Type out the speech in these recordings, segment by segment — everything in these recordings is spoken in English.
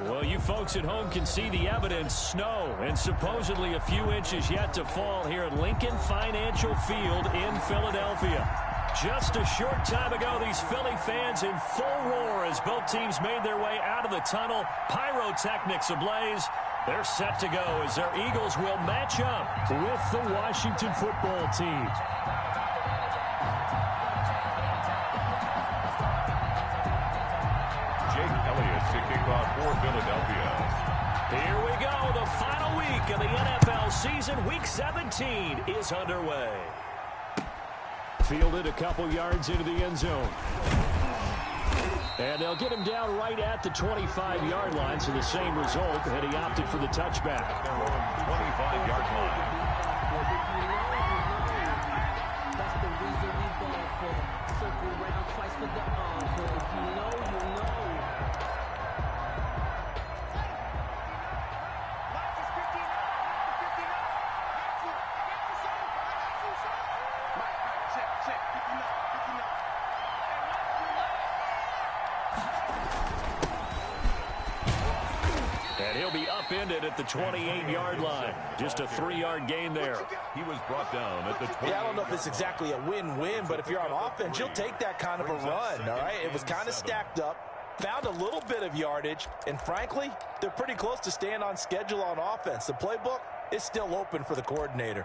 Well, you folks at home can see the evidence. Snow and supposedly a few inches yet to fall here at Lincoln Financial Field in Philadelphia. Just a short time ago, these Philly fans in full roar as both teams made their way out of the tunnel. Pyrotechnics ablaze. They're set to go as their Eagles will match up with the Washington football team. Jake Elliott to kick off for Philadelphia. Here we go. The final week of the NFL season. Week 17 is underway. Fielded a couple yards into the end zone. And they'll get him down right at the 25-yard line, so the same result, and he opted for the touchback. 25-yard line. That's the reason we ball for. Circle around twice for the encore. If you know, you know. And he'll be upended at the 28-yard line. Just a 3-yard gain there. He was brought down at the 28. Yeah, I don't know if it's exactly a win-win, but if you're on offense, you'll take that kind of a run, all right? It was kind of stacked up, found a little bit of yardage, and frankly, they're pretty close to staying on schedule on offense. The playbook is still open for the coordinator.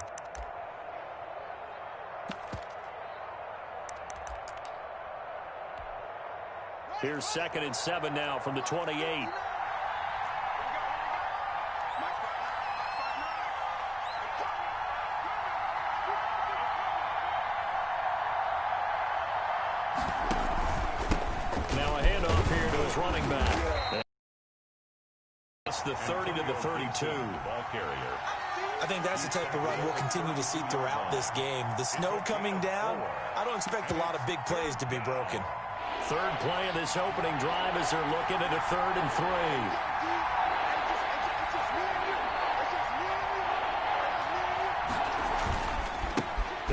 Here's 2nd and 7 now from the 28. Running back. It's the 30 to the 32. Ball carrier. I think that's the type of run we'll continue to see throughout this game. The snow coming down, I don't expect a lot of big plays to be broken. Third play of this opening drive as they're looking at a 3rd and 3.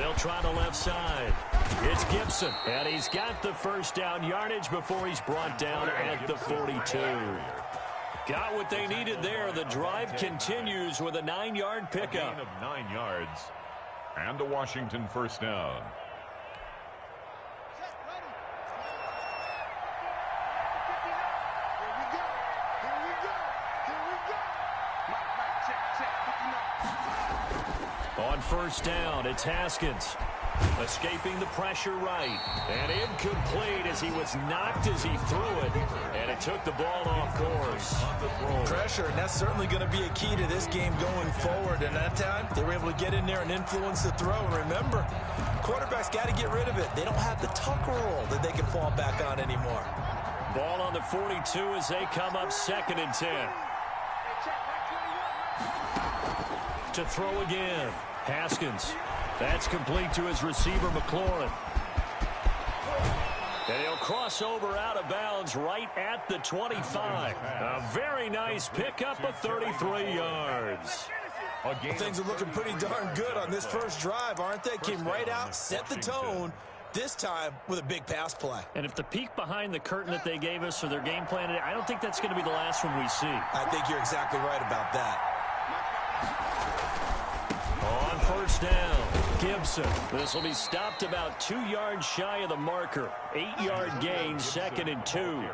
They'll try the left side. It's Gibson, and he's got the first down yardage before he's brought down at the 42. Got what they needed there. The drive continues with a 9-yard pickup. A gain of 9 yards, and a Washington first down. On first down, it's Haskins. Escaping the pressure right. And incomplete as he was knocked as he threw it. And it took the ball off course. Pressure, and that's certainly going to be a key to this game going forward. And that time, they were able to get in there and influence the throw. And remember, quarterbacks got to get rid of it. They don't have the tuck roll that they can fall back on anymore. Ball on the 42 as they come up 2nd and 10. To throw again. Haskins. That's complete to his receiver, McLaurin. And he'll cross over out of bounds right at the 25. A very nice pickup of 33 yards. Things are looking pretty darn good on this first drive, aren't they? Came right out, set the tone, this time with a big pass play. And if the peek behind the curtain that they gave us for their game plan, I don't think that's going to be the last one we see. I think you're exactly right about that. On first down, Gibson. This will be stopped about 2 yards shy of the marker. 8-yard gain, 2nd and 2.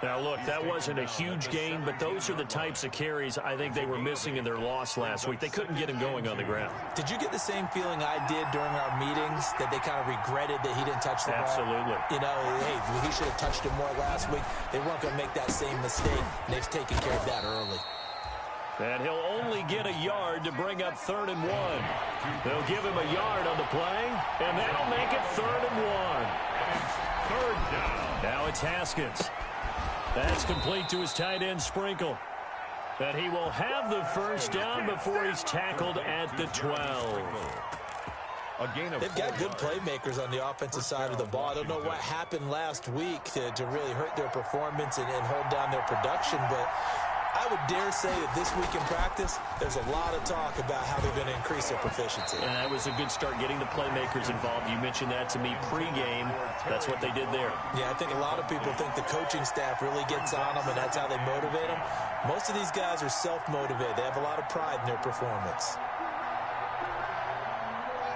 Now, look, that wasn't a huge gain, but those are the types of carries I think they were missing in their loss last week. They couldn't get him going on the ground. Did you get the same feeling I did during our meetings, that they kind of regretted that he didn't touch the ball? Absolutely. You know, hey, he should have touched it more last week. They weren't going to make that same mistake, and they've taken care of that early. And he'll only get a yard to bring up 3rd and 1. They'll give him a yard on the play, and that'll make it 3rd and 1. 3rd down. Now it's Haskins. That's complete to his tight end, Sprinkle. And he will have the first down before he's tackled at the 12. They've got good playmakers on the offensive side of the ball. I don't know what happened last week to really hurt their performance and hold down their production, but I would dare say that this week in practice, there's a lot of talk about how they're going to increase their proficiency. And that was a good start getting the playmakers involved. You mentioned that to me pregame. That's what they did there. Yeah, I think a lot of people think the coaching staff really gets on them, and that's how they motivate them. Most of these guys are self-motivated. They have a lot of pride in their performance.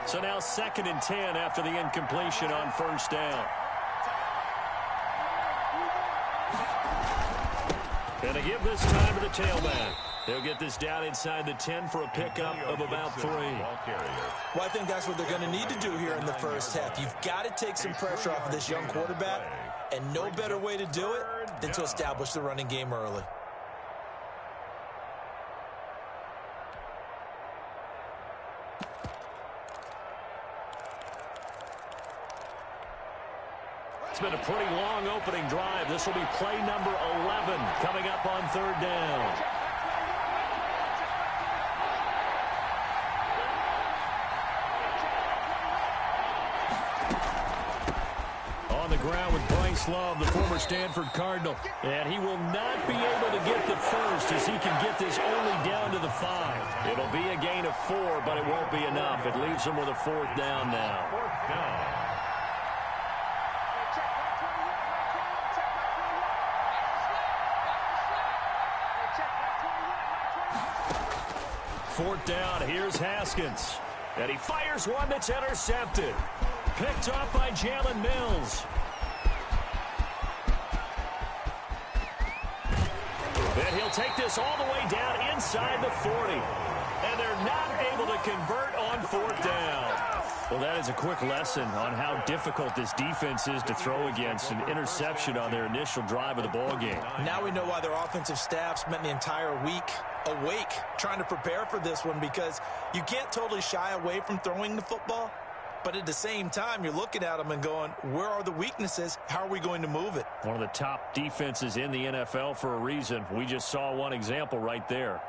So now 2nd and 10 after the incompletion on first down. And to give this time to the tailback. They'll get this down inside the 10 for a pickup of about 3. Well, I think that's what they're going to need to do here in the first half. You've got to take some pressure off of this young quarterback, and no better way to do it than to establish the running game early. It's been a pretty long opening drive. This will be play number 11 coming up on 3rd down. On the ground with Bryce Love, the former Stanford Cardinal. And he will not be able to get the first as he can get this only down to the 5. It'll be a gain of 4, but it won't be enough. It leaves him with a 4th down now. 4th down. Fourth down, here's Haskins. And he fires one that's intercepted. Picked off by Jalen Mills. And he'll take this all the way down inside the 40. And they're not able to convert on 4th down. Well, that is a quick lesson on how difficult this defense is to throw against. An interception on their initial drive of the ballgame. Now we know why their offensive staff spent the entire week awake trying to prepare for this one, because you can't totally shy away from throwing the football, but at the same time you're looking at them and going, where are the weaknesses? How are we going to move it? One of the top defenses in the NFL for a reason. We just saw one example right there.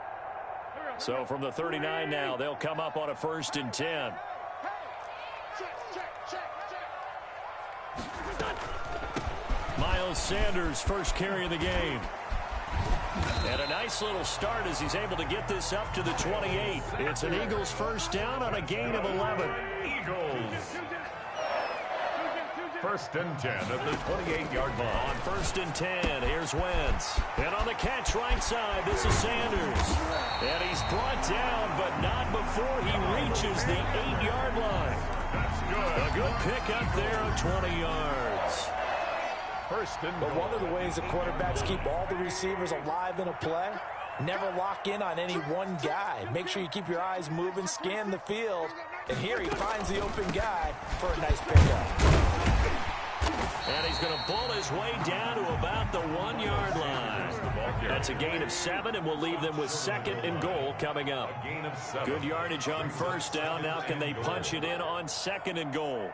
So from the 39 now, they'll come up on a 1st and 10. Miles Sanders, first carry of the game. And a nice little start as he's able to get this up to the 28. It's an Eagles first down on a gain of 11. Eagles. 1st and 10 at the 28-yard line. On 1st and 10, here's Wentz. And on the catch right side, this is Sanders. And he's brought down, but not before he reaches the 8-yard line. That's good. A good pickup there of 20 yards. 1st and But one of the ways the quarterbacks keep all the receivers alive in a play, never lock in on any one guy. Make sure you keep your eyes moving, scan the field, and here he finds the open guy for a nice pickup. And he's going to bull his way down to about the 1-yard line. That's a gain of 7, and we'll leave them with 2nd and goal coming up. a gain of 7. Good yardage on first down. Now can they punch it in on 2nd and goal?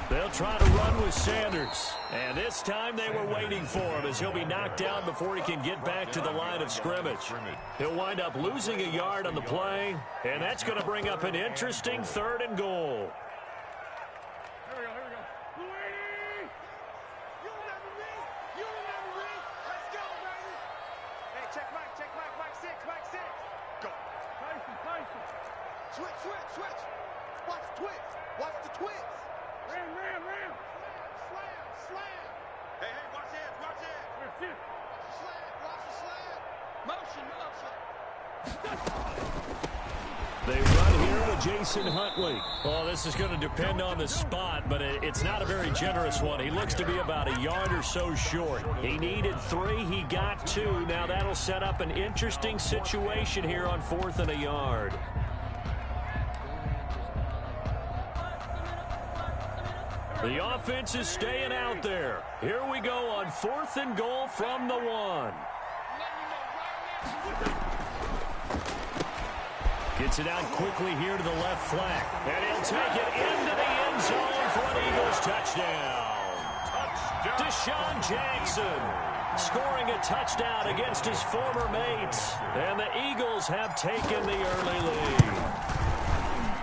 They'll try to run with Sanders. And this time they were waiting for him as he'll be knocked down before he can get back to the line of scrimmage. He'll wind up losing a yard on the play, and that's going to bring up an interesting 3rd and goal. They run here with Jason Huntley. Oh, this is going to depend on the spot, but it's not a very generous one. He looks to be about a yard or so short. He needed 3. He got 2. Now that'll set up an interesting situation here on 4th and a yard. The offense is staying out there. Here we go on 4th and goal from the 1. Gets it out quickly here to the left flank. And he'll take it into the end zone for an Eagles touchdown. Deshaun Jackson scoring a touchdown against his former mates. And the Eagles have taken the early lead.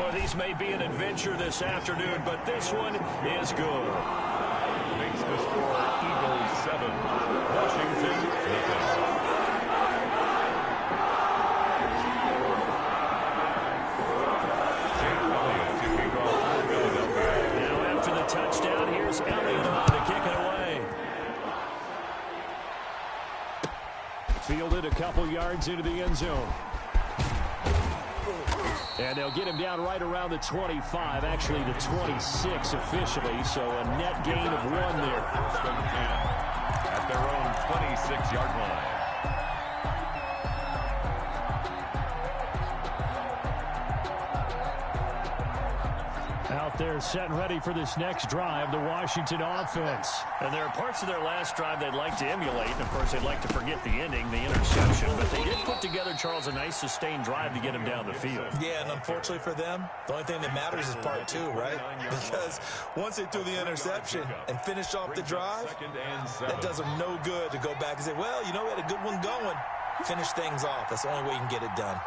Well, these may be an adventure this afternoon, but this one is good. Makes the score Eagles 7, Washington 0. Touchdown. Here's Elliott on to kick it away. Fielded a couple yards into the end zone. And they'll get him down right around the 25, actually the 26 officially, so a net gain of 1 there. At their own 26-yard line. Out there set and ready for this next drive, the Washington offense. And there are parts of their last drive they'd like to emulate, and of course they'd like to forget the ending, the interception. But they did put together, Charles, a nice sustained drive to get him down the field. Yeah, and unfortunately for them, the only thing that matters is part 2, right? Because once they threw the interception and finished off the drive, that does them no good to go back and say, well, you know, we had a good one going. Finish things off. That's the only way you can get it done.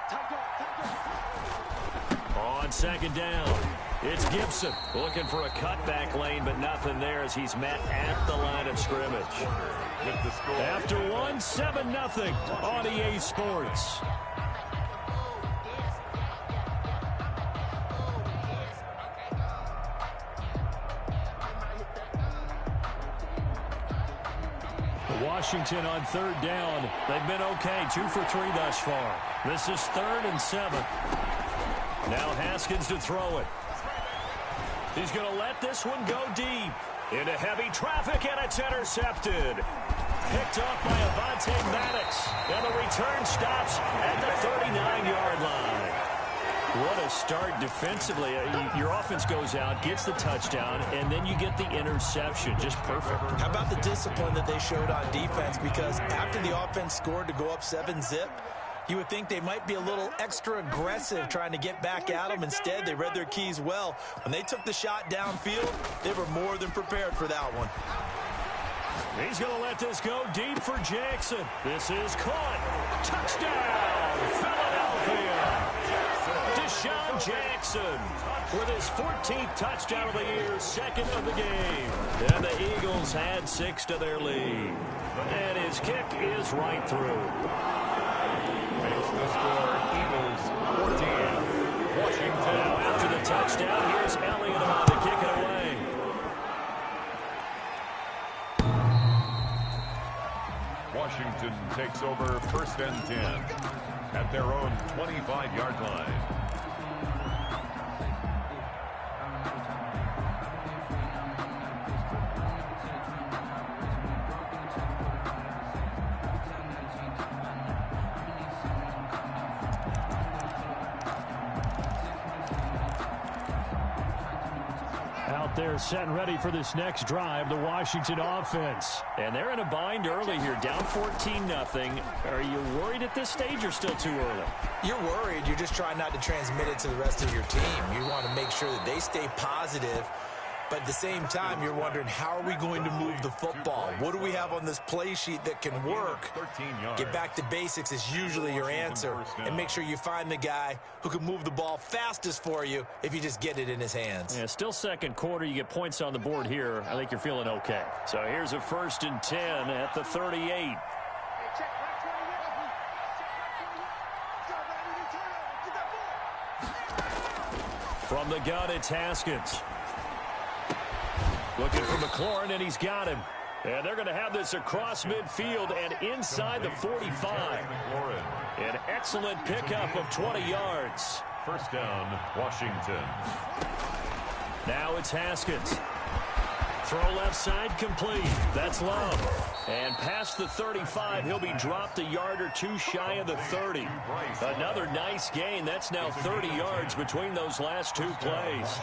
On second down, it's Gibson looking for a cutback lane, but nothing there as he's met at the line of scrimmage. After one, 7-0 on EA Sports. Washington on third down. They've been okay, 2 for 3 thus far. This is 3rd and 7. Now Haskins to throw it. He's going to let this one go deep. Into heavy traffic, and it's intercepted. Picked up by Avonte Maddox. And the return stops at the 39-yard line. What a start defensively. Your offense goes out, gets the touchdown, and then you get the interception. Just perfect. How about the discipline that they showed on defense? Because after the offense scored to go up 7-0, you would think they might be a little extra aggressive trying to get back at them. Instead, they read their keys well. When they took the shot downfield, they were more than prepared for that one. He's going to let this go deep for Jackson. This is caught. Touchdown, Philadelphia. Deshaun Jackson with his 14th touchdown of the year, 2nd of the game. And the Eagles had 6 to their lead. And his kick is right through. Makes the score Eagles 14, Washington. Now after the touchdown, here's Elliott on to kick it away. Washington takes over 1st and 10 at their own 25-yard line. They're set and ready for this next drive, the Washington offense. And they're in a bind early here, down 14-0. Are you worried at this stage or still too early? You're worried. You're just trying not to transmit it to the rest of your team. You want to make sure that they stay positive. But at the same time, you're wondering, how are we going to move the football? What do we have on this play sheet that can work? Get back to basics is usually your answer. And make sure you find the guy who can move the ball fastest for you if you just get it in his hands. Yeah, still second quarter. You get points on the board here. I think you're feeling okay. So here's a 1st and 10 at the 38. From the gun, it's Haskins. Looking for McLaurin, and he's got him. And they're going to have this across midfield and inside the 45. An excellent pickup of 20 yards. 1st down, Washington. Now it's Haskins. Throw left side complete. That's Love. And past the 35, he'll be dropped a yard or 2 shy of the 30. Another nice gain. That's now 30 yards between those last 2 plays.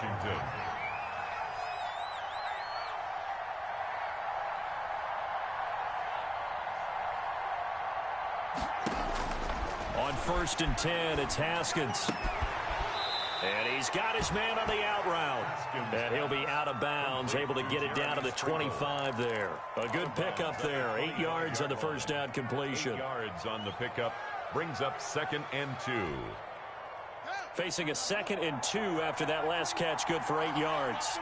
On 1st and 10, it's Haskins. And he's got his man on the out route. And he'll be out of bounds, able to get it down to the 25 there. A good pickup there. 8 yards on the 1st down completion. 8 yards on the pickup brings up 2nd and 2. Facing a 2nd and 2 after that last catch, good for 8 yards.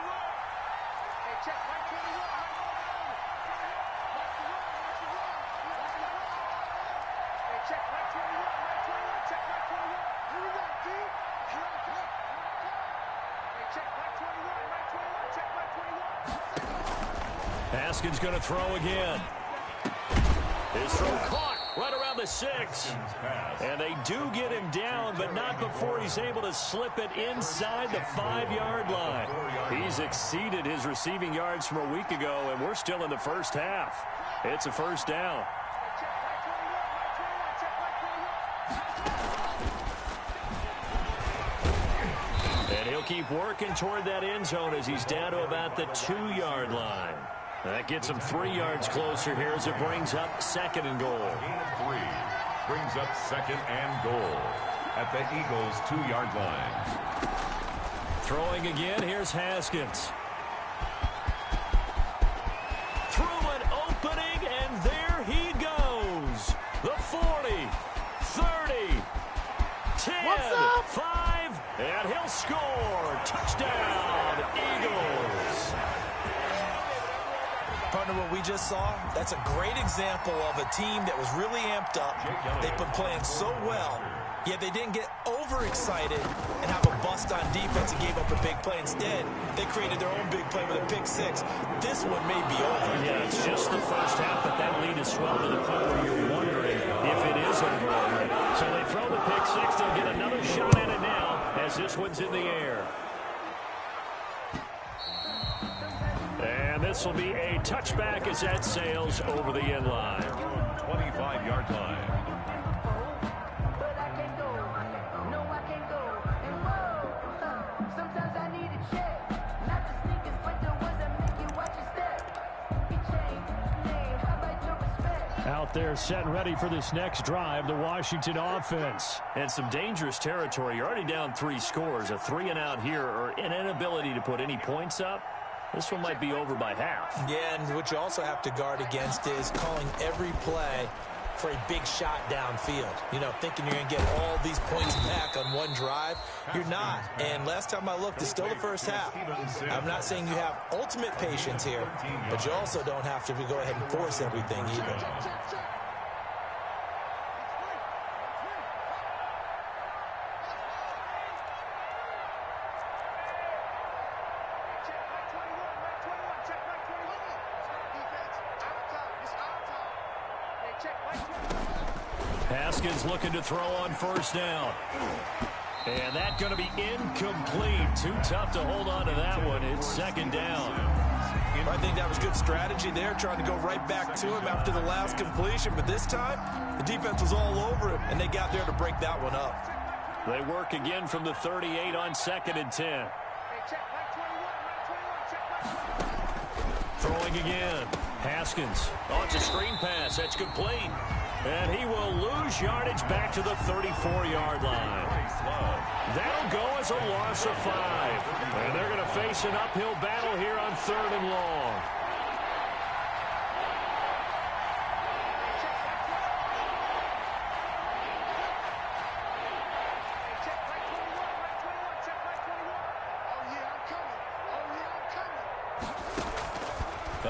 Haskins going to throw again. His throw caught right around the 6. And they do get him down, but not before he's able to slip it inside the 5-yard line. He's exceeded his receiving yards from a week ago, and we're still in the first half. It's a first down. And he'll keep working toward that end zone as he's down to about the 2-yard line. That gets him 3 yards closer here as it brings up 2nd and goal. Gain of 3 brings up 2nd and goal at the Eagles' 2-yard line. Throwing again, here's Haskins. Through an opening, and there he goes. The 40, 30, 10, 5, and he'll score. Touchdown, Eagles. Partner, what we just saw, that's a great example of a team that was really amped up. They've been playing so well, yet they didn't get overexcited and have a bust on defense and gave up a big play. Instead, they created their own big play with a pick 6. This one may be over. Yeah, it's just the first half, but that lead has swelled to the point where you're wondering if it is over already. So they throw the pick 6. They'll get another shot at it now as this one's in the air. And this will be a touchback as that sails over the end line. 25-yard line. Out there set and ready for this next drive, the Washington offense. And some dangerous territory. You're already down 3 scores. A 3-and-out here or an inability to put any points up. This one might be over by half. Yeah, and what you also have to guard against is calling every play for a big shot downfield. You know, thinking you're going to get all these points back on one drive. You're not. And last time I looked, it's still the first half. I'm not saying you have ultimate patience here, but you also don't have to go ahead and force everything either. Haskins looking to throw on first down. And that's going to be incomplete. Too tough to hold on to that one. It's 2nd down. I think that was good strategy there, trying to go right back to him after the last completion. But this time, the defense was all over him, and they got there to break that one up. They work again from the 38 on 2nd and 10. Throwing again. Haskins. Oh, it's a screen pass. That's complete. And he will lose yardage back to the 34-yard line. That'll go as a loss of 5. And they're going to face an uphill battle here on 3rd and long.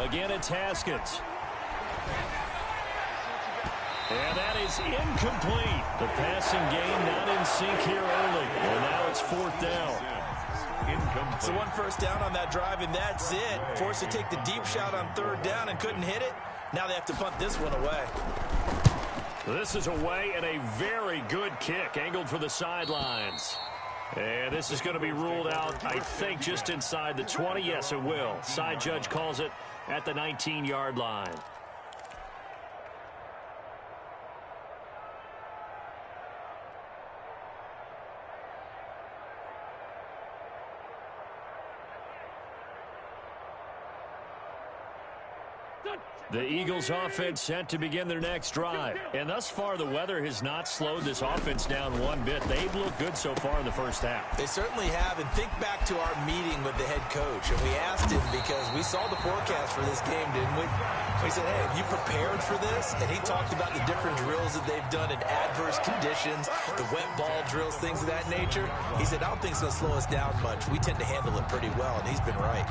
Again, it's Haskins. And that is incomplete. The passing game not in sync here early. And now it's 4th down. Incomplete. So 1 first down on that drive, and that's it. Forced to take the deep shot on 3rd down and couldn't hit it. Now they have to punt this one away. This is away and a very good kick angled for the sidelines. And this is going to be ruled out, I think, just inside the 20. Yes, it will. Side judge calls it at the 19-yard line. The Eagles offense set to begin their next drive. And thus far, the weather has not slowed this offense down one bit. They've looked good so far in the first half. They certainly have. And think back to our meeting with the head coach. And we asked him because we saw the forecast for this game, didn't we? We said, hey, have you prepared for this? And he talked about the different drills that they've done in adverse conditions, the wet ball drills, things of that nature. He said, I don't think it's going to slow us down much. We tend to handle it pretty well, and he's been right.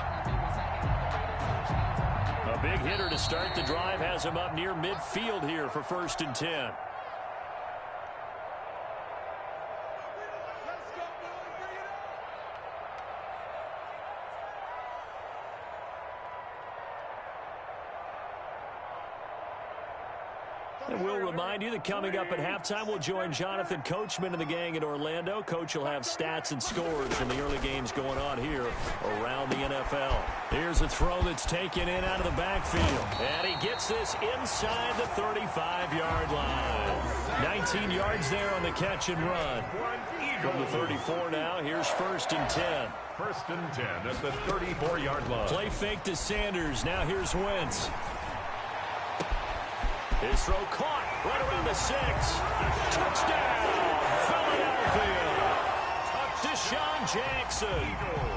A big hitter to start the drive has him up near midfield here for 1st and 10. And we'll remind you that coming up at halftime, we'll join Jonathan Coachman and the gang in Orlando. Coach will have stats and scores from the early games going on here around the NFL. Here's a throw that's taken in out of the backfield. And he gets this inside the 35-yard line. 19 yards there on the catch and run. From the 34 now, here's 1st and 10. 1st and 10 at the 34-yard line. Play fake to Sanders. Now here's Wentz. His throw caught right around the 6. Touchdown, Philadelphia. Deshaun Jackson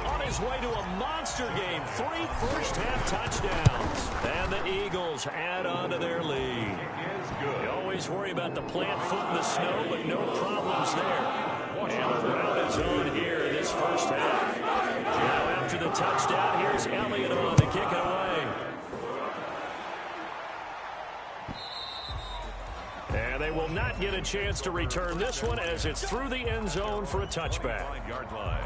on his way to a monster game. 3 first-half touchdowns. And the Eagles add on to their lead. You always worry about the plant foot in the snow, but no problems there. And the route is on here in this first half. Now after the touchdown, here's Elliott on to kick it away. And they will not get a chance to return this one as it's through the end zone for a touchback. 5-yard line.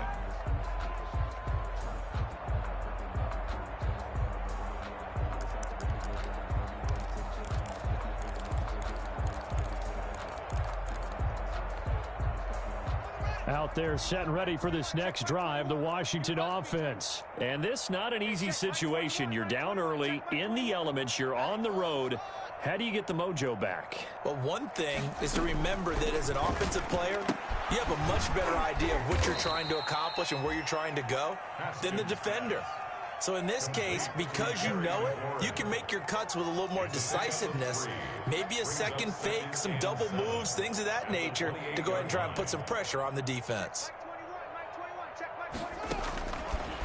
Out there set and ready for this next drive, the Washington offense. And this not an easy situation. You're down early, in the elements, you're on the road. How do you get the mojo back? Well, one thing is to remember that as an offensive player, you have a much better idea of what you're trying to accomplish and where you're trying to go than the defender. So in this case, because you know it, you can make your cuts with a little more decisiveness, maybe a second fake, some double moves, things of that nature, to go ahead and try and put some pressure on the defense.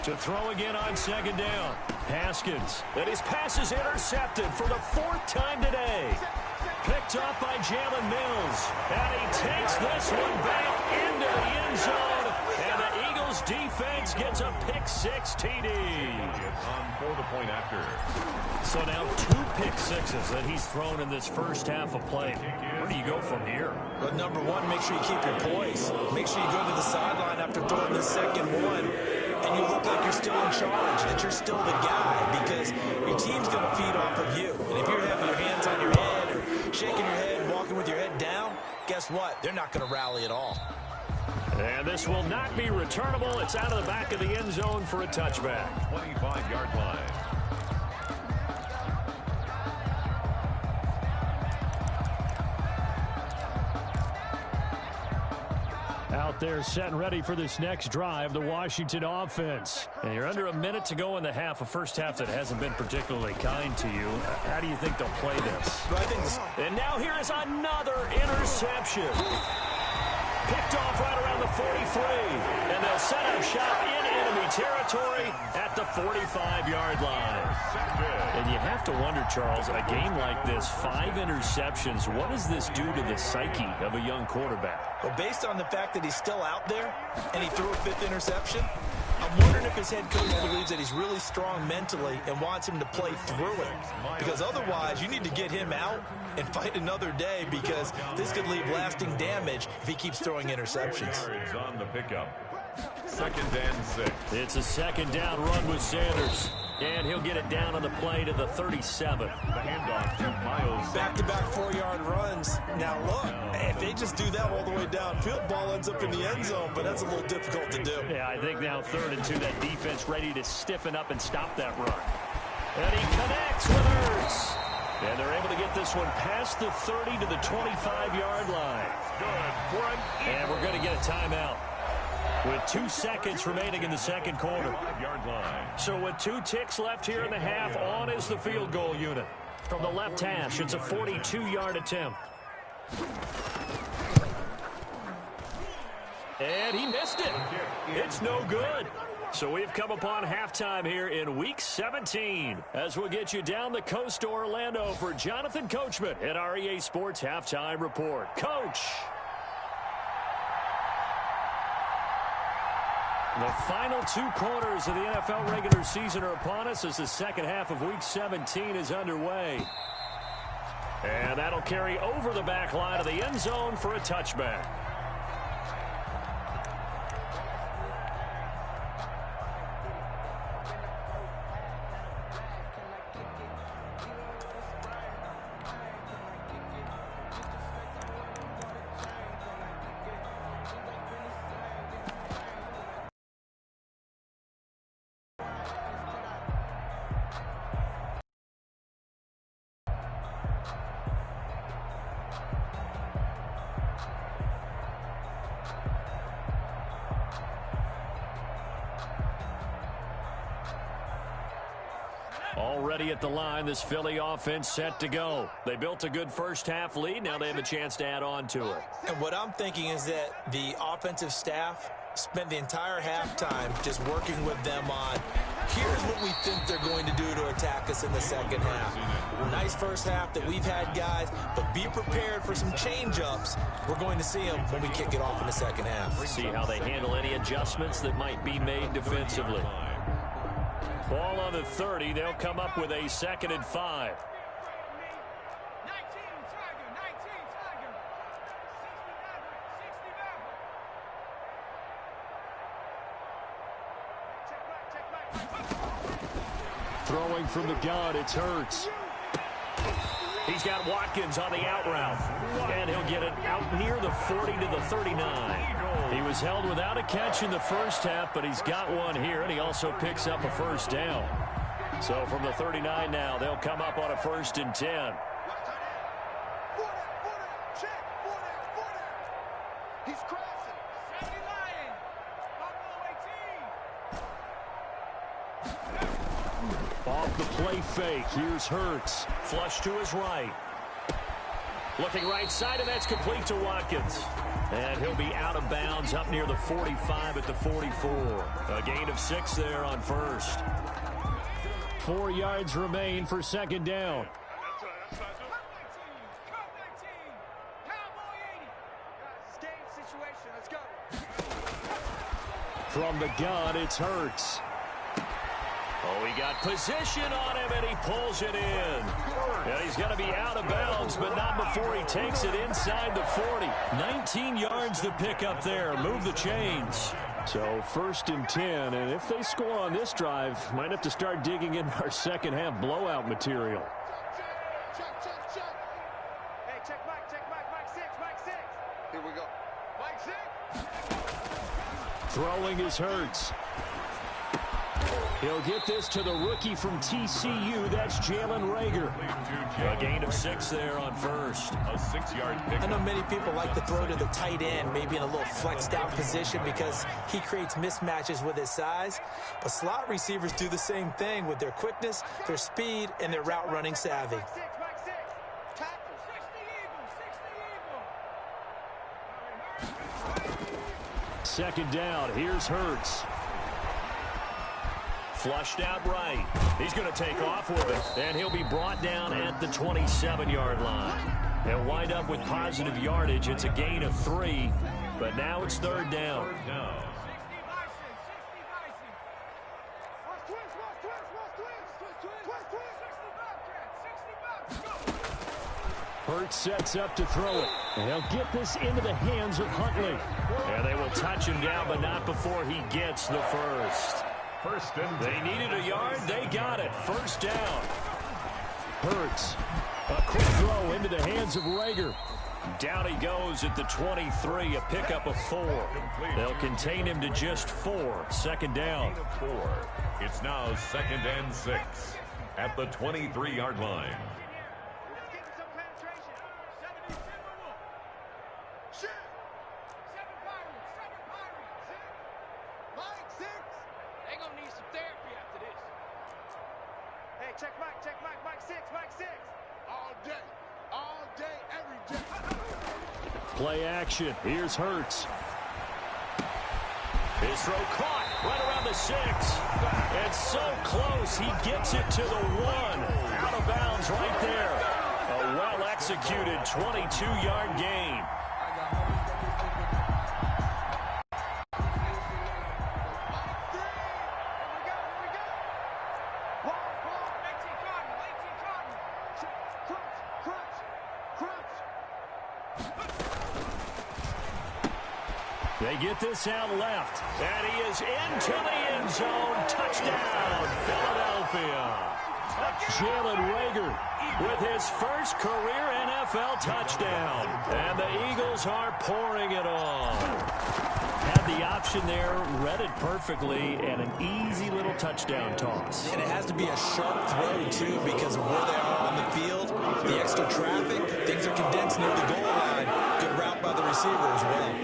To throw again on 2nd down. Haskins. And his pass is intercepted for the 4th time today. Picked up by Jalen Mills. And he takes this one back into the end zone. And the Eagles defense gets a pick-6 TD. For the point after. So now 2 pick-sixes that he's thrown in this first half of play. Where do you go from here? Well, number one, make sure you keep your poise. Make sure you go to the sideline after throwing the second one, and you look like you're still in charge, that you're still the guy, because your team's going to feed off of you. And if you're having your hands on your head or shaking your head, walking with your head down, guess what? They're not going to rally at all. And this will not be returnable. It's out of the back of the end zone for a touchback. 25-yard line. Out there set and ready for this next drive, the Washington offense. And you're under a minute to go in the half, a first half that hasn't been particularly kind to you. How do you think they'll play this? But I think this... And now here is another interception. Picked off right around the 43. And they'll set up shop in enemy territory at the 45-yard line. And you have to wonder, Charles, a game like this, 5 interceptions, what does this do to the psyche of a young quarterback? Well, based on the fact that he's still out there and he threw a 5th interception, I'm wondering if his head coach believes that he's really strong mentally and wants him to play through it. Because otherwise, you need to get him out and fight another day, because this could leave lasting damage if he keeps throwing interceptions. On the pickup. 2nd and 6. It's a 2nd down run with Sanders. And he'll get it down on the play to the 37. The handoff to Miles. Back-to-back 4-yard runs. Now, look, if they just do that all the way downfield, ball ends up in the end zone, but that's a little difficult to do. Yeah, I think now 3rd and 2, that defense ready to stiffen up and stop that run. And he connects with Ertz. And they're able to get this one past the 30 to the 25-yard line. Good for an And we're going to get a timeout. with 2 seconds remaining in the second quarter. 5-yard line. So with 2 ticks left here in the half, on is the field goal unit. From the left hash, it's a 42-yard attempt. And he missed it. It's no good. So we've come upon halftime here in Week 17 as we'll get you down the coast to Orlando for Jonathan Coachman at our EA Sports Halftime Report. Coach. The final 2 quarters of the NFL regular season are upon us as the second half of Week 17 is underway. And that'll carry over the back line of the end zone for a touchback. Already at the line, this Philly offense set to go. They built a good first half lead. Now they have a chance to add on to it. And what I'm thinking is that the offensive staff spent the entire halftime just working with them on, here's what we think they're going to do to attack us in the second half. Nice first half that we've had, guys, but be prepared for some change-ups. We're going to see them when we kick it off in the second half. See how they handle any adjustments that might be made defensively. Ball on the 30. They'll come up with a 2nd and 5. Throwing from the gun, it's Hurts. He's got Watkins on the out route. And he'll get it out near the 40 to the 39. He was held without a catch in the first half, but he's got one here, and he also picks up a first down. So from the 39 now, they'll come up on a 1st and 10. He's crossing. Off the play fake, here's Hurts. Flush to his right. Looking right side, and that's complete to Watkins. And he'll be out of bounds up near the 45 at the 44. A gain of 6 there on first. 4 yards remain for 2nd down. From the gun, it's Hurts. Oh, he got position on him, and he pulls it in. And he's going to be out of bounds, but not before he takes it inside the 40. 19 yards to pick up there. Move the chains. So 1st and 10, and if they score on this drive, might have to start digging in our second half blowout material. Check. Hey, check Mike 6. Here we go. Mike 6. Throwing is Hurts. He'll get this to the rookie from TCU. That's Jalen Reagor. A gain of 6 there on first. A 6-yard pick. I know many people like to throw to the tight end, maybe in a little flexed out position because he creates mismatches with his size. But slot receivers do the same thing with their quickness, their speed, and their route running savvy. Mike 6. Tackle. 60 Eagles. 2nd down. Here's Hurts. Flushed out right. He's going to take off with it, and he'll be brought down at the 27-yard line. They'll wind up with positive yardage. It's a gain of 3, but now it's 3rd down. Hurts sets up to throw it. And he'll get this into the hands of Huntley. And they will touch him down, but not before he gets the first. They needed a yard. They got it. 1st down. Hurts. A quick throw into the hands of Reagor. Down he goes at the 23, a pickup of 4. They'll contain him to just 4. 2nd down. 4. It's now 2nd and 6 at the 23-yard line. Hey, check Mike, Mike 6, Mike 6. All day, every day. Play action. Here's Hurts. His throw caught right around the 6. It's so close. He gets it to the 1. Out of bounds right there. A well-executed 22-yard gain. They get this out left, and he is into the end zone. Touchdown, Philadelphia. Jalen Reagor with his first career NFL touchdown. And the Eagles are pouring it on. Had the option there, read it perfectly, and an easy little touchdown toss. And it has to be a sharp throw, too, because of where they are on the field, the extra traffic, things are condensed near the goal line. Good route by the receiver as well.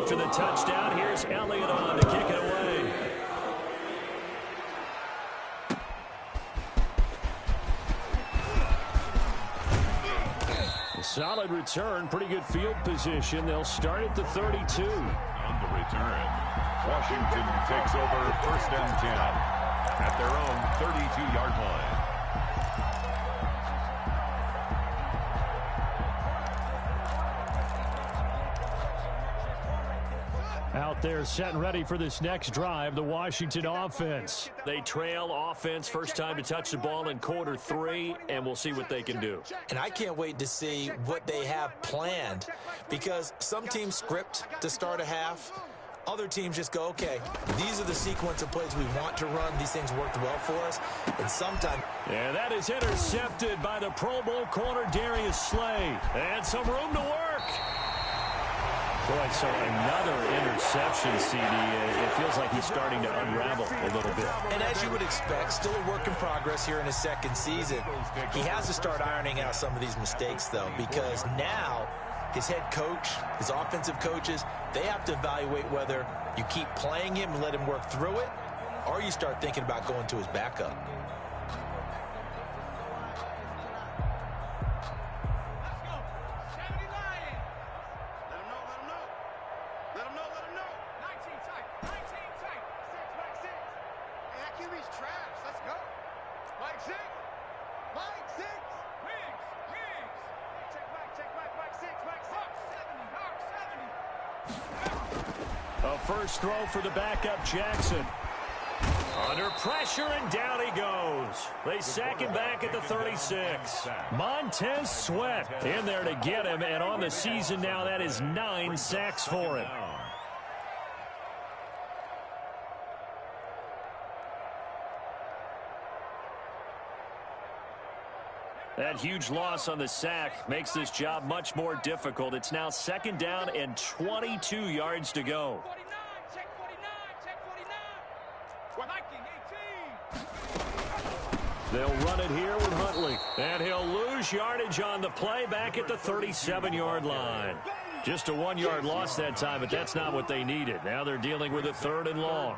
After the touchdown, here's Elliott on to kick it away. A solid return, pretty good field position. They'll start at the 32. On the return, Washington takes over 1st and 10 at their own 32-yard line. Out there set and ready for this next drive, the Washington offense. They trail offense, first time to touch the ball in quarter 3, and we'll see what they can do. And I can't wait to see what they have planned, because some teams script to start a half. Other teams just go, okay, these are the sequence of plays we want to run. These things worked well for us. And sometimes... And that is intercepted by the Pro Bowl corner Darius Slay. And some room to work. Boy, so another interception, CD. It feels like he's starting to unravel a little bit. And as you would expect, still a work in progress here in his second season. He has to start ironing out some of these mistakes, though, because now his head coach, his offensive coaches, they have to evaluate whether you keep playing him and let him work through it, or you start thinking about going to his backup. First throw for the backup, Jackson. Under pressure, and down he goes. They sack him back at the 36. Montez Sweat in there to get him, and on the season now, that is 9 sacks for him. That huge loss on the sack makes this job much more difficult. It's now 2nd down and 22 yards to go. They'll run it here with Huntley. And he'll lose yardage on the play back at the 37-yard line. Just a 1-yard loss that time, but that's not what they needed. Now they're dealing with a 3rd and long.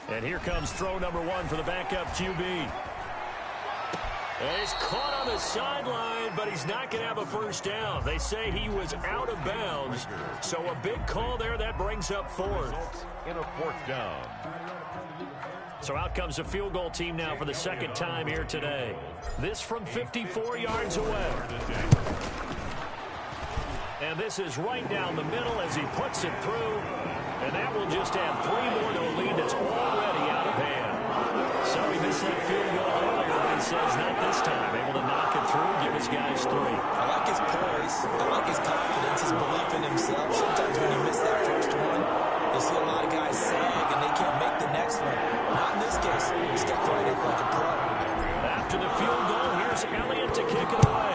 And here comes throw number 1 for the backup QB. And he's caught on the sideline, but he's not going to have a first down. They say he was out of bounds. So a big call there. That brings up 4th. In a 4th down. So out comes a field goal team now for the 2nd time here today. This from 54 yards away. And this is right down the middle as he puts it through. And that will just add 3 more to a lead that's already out of hand. So he missed that field goal earlier, but he says not this time. Able to knock it through, give his guys 3. I like his poise. I like his confidence, his belief in himself. Sometimes when you miss that first one, you see a lot of guys sag and they can't make the next one. Not in this case. He stepped right up like a pro. After the field goal, here's Elliott to kick it away.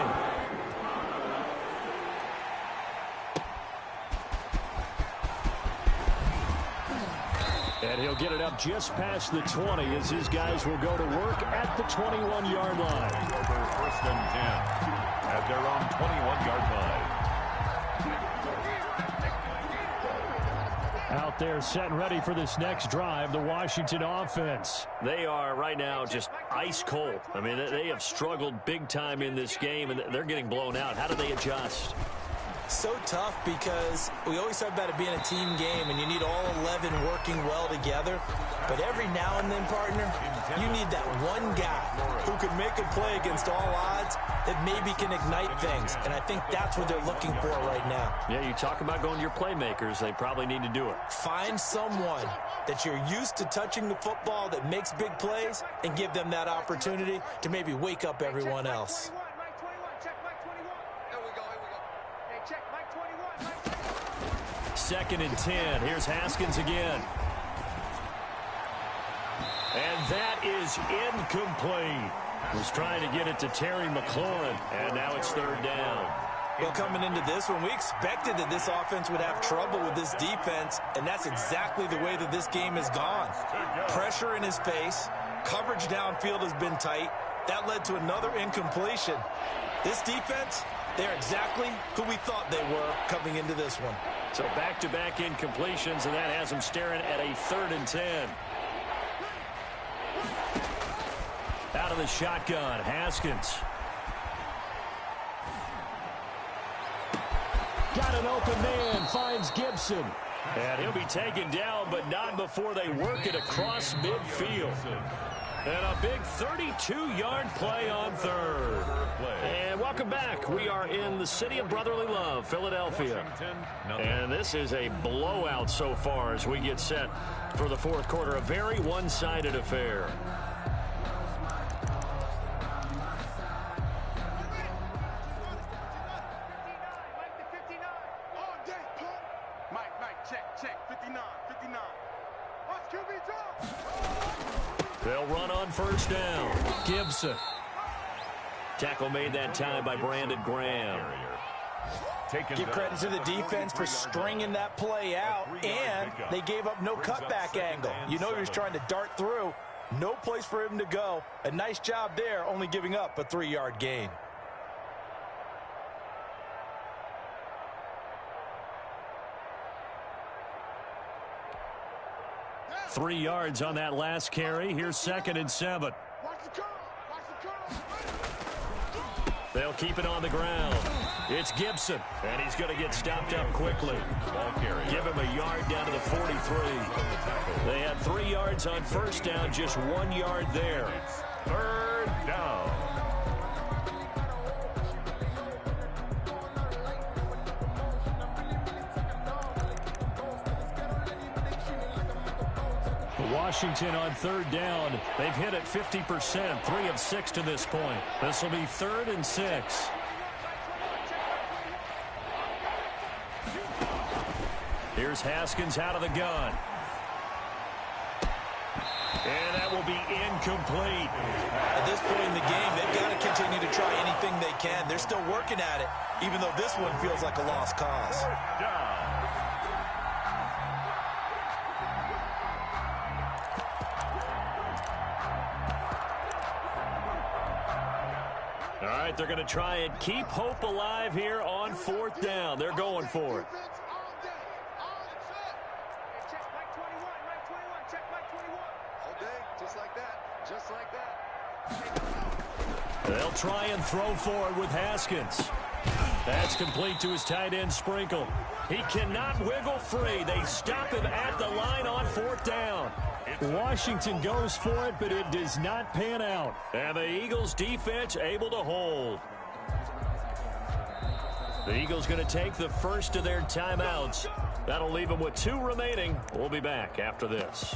And he'll get it up just past the 20 as his guys will go to work at the 21-yard line. Over first and 10 at their own 21-yard line. Out there set and ready for this next drive, the Washington offense. They are right now just ice cold. I mean, they have struggled big time in this game, and they're getting blown out. How do they adjust? So tough because we always talk about it being a team game and you need all 11 working well together. But every now and then, partner, you need that one guy who can make a play against all odds that maybe can ignite things. And I think that's what they're looking for right now. Yeah, you talk about going to your playmakers. They probably need to do it. Find someone that you're used to touching the football that makes big plays and give them that opportunity to maybe wake up everyone else. Second and 10. Here's Haskins again. And that is incomplete. Was trying to get it to Terry McLaurin, and now it's third down. Well, coming into this one, we expected that this offense would have trouble with this defense, and that's exactly the way that this game has gone. Pressure in his face, coverage downfield has been tight. That led to another incompletion. This defense, they're exactly who we thought they were coming into this one. So back-to-back incompletions, and that has them staring at a third and 10. Out of the shotgun, Haskins. Got an open man, finds Gibson. And he'll be taken down, but not before they work it across midfield. And a big 32-yard play on third. And welcome back. We are in the city of brotherly love, Philadelphia. And this is a blowout so far as we get set for the fourth quarter. A very one-sided affair. They'll run on first down. Gibson. Tackle made that time by Brandon Graham. Give credit to the defense for stringing that play out, and they gave up no cutback angle. You know he was trying to dart through. No place for him to go. A nice job there, only giving up a 3-yard gain. Three yards on that last carry. Here's second and 7. They'll keep it on the ground. It's Gibson, and he's going to get stopped up quickly. Give him a yard down to the 43. They had 3 yards on first down, just 1 yard there. Third down. Washington on third down. They've hit it 50%, 3 of 6 to this point. This will be 3rd and 6. Here's Haskins out of the gun. And that will be incomplete. At this point in the game, they've got to continue to try anything they can. They're still working at it, even though this one feels like a lost cause. All right, they're going to try and keep hope alive here on 4th down. They're going for it. They'll try and throw forward with Haskins. That's complete to his tight end, Sprinkle. He cannot wiggle free. They stop him at the line on 4th down. Washington goes for it, but it does not pan out. And the Eagles defense able to hold. The Eagles going to take the first of their timeouts. That'll leave them with 2 remaining. We'll be back after this.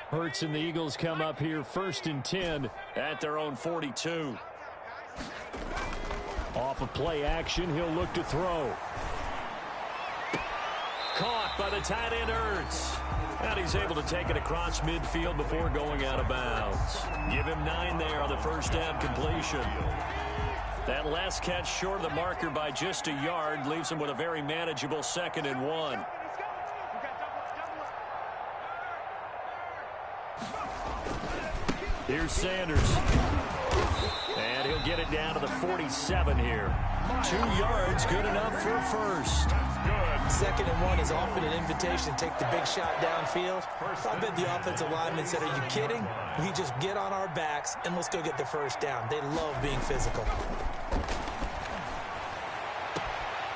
Hurts and the Eagles come up here 1st and 10 at their own 42. Off of play action, he'll look to throw. Caught by the tight end, Ertz. And he's able to take it across midfield before going out of bounds. Give him 9 there on the first down completion. That last catch short of the marker by just a yard leaves him with a very manageable 2nd and 1. Here's Sanders. And he'll get it down to the 47 here. 2 yards, good enough for a first. Good. 2nd and 1 is often an invitation to take the big shot downfield. I bet the offensive lineman said, are you kidding? We just get on our backs and let's go get the first down. They love being physical.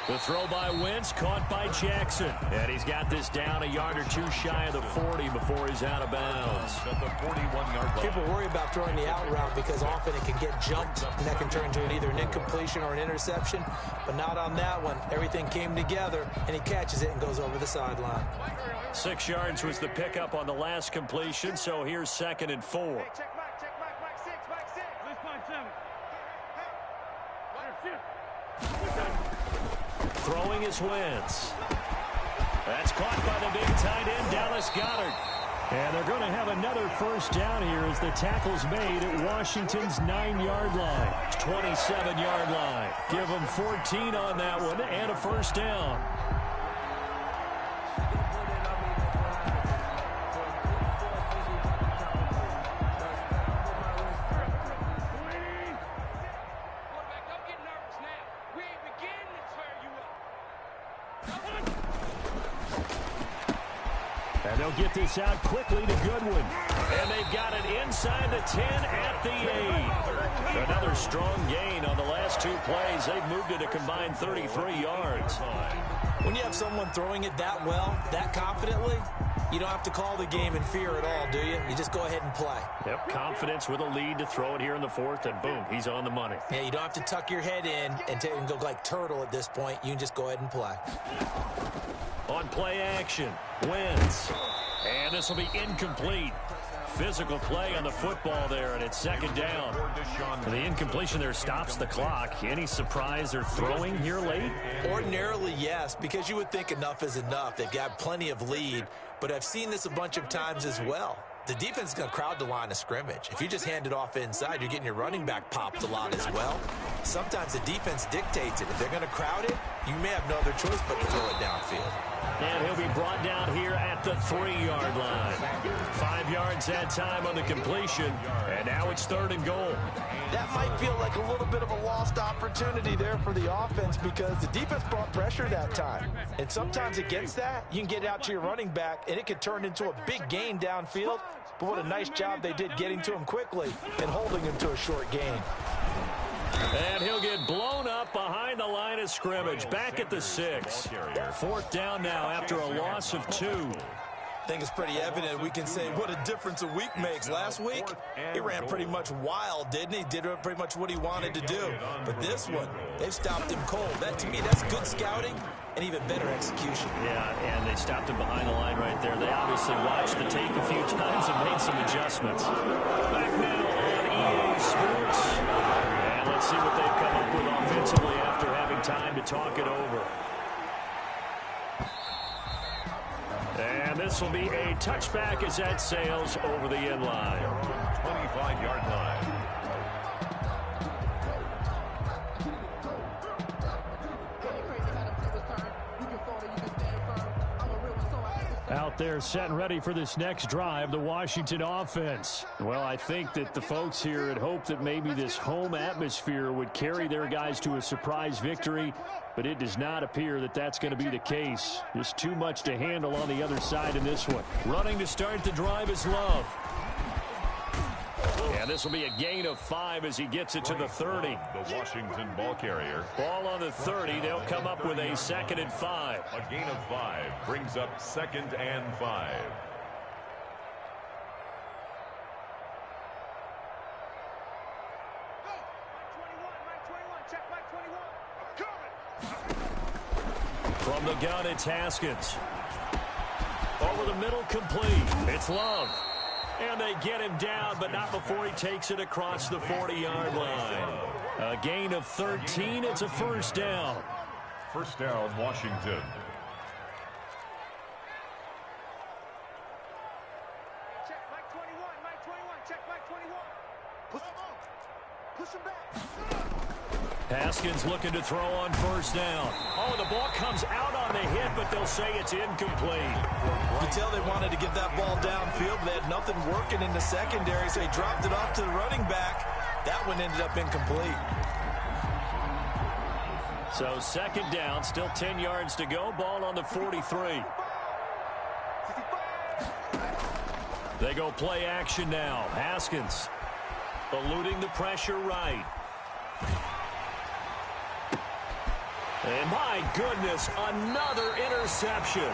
The throw by Wentz, caught by Jackson. And he's got this down a yard or 2 shy of the 40 before he's out of bounds. At the 41-yard line. People worry about throwing the out route because often it can get jumped and that can turn into either an incompletion or an interception. But not on that one. Everything came together and he catches it and goes over the sideline. 6 yards was the pickup on the last completion, so here's 2nd and 4. Check Mike 6. Let's find 7. Throwing is Wentz. That's caught by the big tight end, Dallas Goedert. And they're going to have another first down here as the tackle's made at Washington's 9-yard line. 27-yard line. Give them 14 on that one and a first down. And they'll get this out quickly to Goodwin. And they've got it inside the 10 at the 8. Another strong gain on the last 2 plays. They've moved it a combined 33 yards. When you have someone throwing it that well, that confidently, you don't have to call the game in fear at all, do you? You just go ahead and play. Yep, confidence with a lead to throw it here in the 4th, and boom, he's on the money. Yeah, you don't have to tuck your head in and go like turtle at this point. You can just go ahead and play. On play action, Wentz. And this will be incomplete. Physical play on the football there, and it's 2nd down. The incompletion there stops the clock. Any surprise they're throwing here late? Ordinarily, yes, because you would think enough is enough. They've got plenty of lead, but I've seen this a bunch of times as well. The defense is going to crowd the line of scrimmage. If you just hand it off inside, you're getting your running back popped a lot as well. Sometimes the defense dictates it. If they're going to crowd it, you may have no other choice but to throw it downfield. And he'll be brought down here at the 3-yard line. 5 yards that time on the completion, and now it's 3rd and goal. That might feel like a little bit of a lost opportunity there for the offense because the defense brought pressure that time. And sometimes against that, you can get out to your running back, and it could turn into a big gain downfield. But what a nice job they did getting to him quickly and holding him to a short gain. And he'll get blown up behind the line of scrimmage. Back at the 6. 4th down now after a loss of 2. I think it's pretty evident we can say what a difference a week makes. Last week, he ran pretty much wild, didn't he? Did pretty much what he wanted to do. But this one, they've stopped him cold. That, to me, that's good scouting and even better execution. Yeah, and they stopped him behind the line right there. They obviously watched the tape a few times and made some adjustments. Back now on EA Sports. And let's see what they've come up with offensively after having time to talk it over. And this will be a touchback as that sails over the end line. 25-yard line. Out there set and ready for this next drive, the Washington offense. Well, I think that the folks here had hoped that maybe this home atmosphere would carry their guys to a surprise victory, but it does not appear that that's going to be the case. Just too much to handle on the other side in this one. Running to start the drive is Love. And this will be a gain of 5 as he gets it to the 30. The Washington ball carrier. Ball on the 30. They'll come up with a 2nd and 5. A gain of 5 brings up 2nd and 5. From the gun, it's Haskins. Over the middle, complete. It's Love. And they get him down, but not before he takes it across the 40-yard line. A gain of 13. It's a first down. First down, Washington. Haskins looking to throw on first down. Oh, the ball comes out on the hit, but they'll say it's incomplete. You can tell they wanted to get that ball downfield, but they had nothing working in the secondary, so they dropped it off to the running back. That one ended up incomplete. So second down, still 10 yards to go. Ball on the 43. They go play action now. Haskins eluding the pressure right. And my goodness, another interception.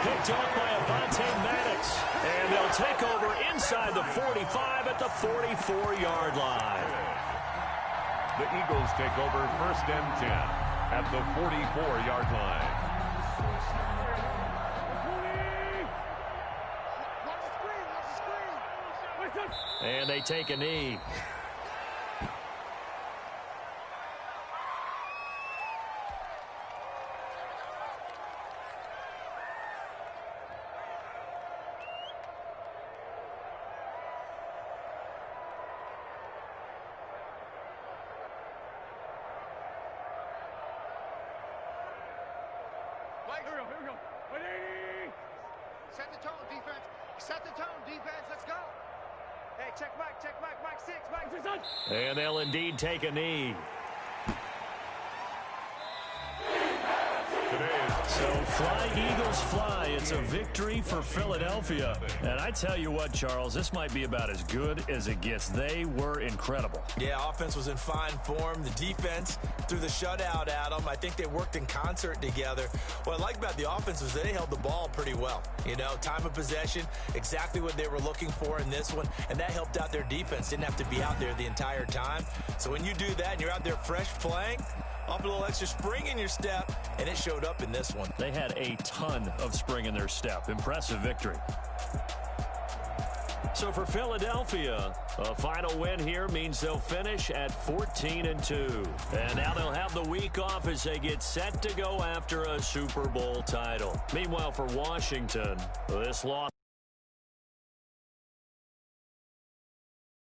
Picked off by Avonte Maddox. And they'll take over inside the 45 at the 44-yard line. The Eagles take over first and 10 at the 44-yard line. And they take a knee. Here we go. Set the tone, defense. Set the tone, defense. Let's go. Hey, check Mike, Mike 6, Mike 6. And they'll indeed take a knee. So fly, Eagles, fly. It's a victory for Philadelphia. And I tell you what, Charles, this might be about as good as it gets. They were incredible. Yeah, offense was in fine form. The defense threw the shutout at them. I think they worked in concert together. What I like about the offense was they held the ball pretty well. You know, time of possession, exactly what they were looking for in this one, and that helped out their defense. Didn't have to be out there the entire time. So when you do that and you're out there fresh playing, up a little extra spring in your step, and it showed up in this one. They had a ton of spring in their step. Impressive victory. So for Philadelphia, a final win here means they'll finish at 14-2. And now they'll have the week off as they get set to go after a Super Bowl title. Meanwhile, for Washington, this loss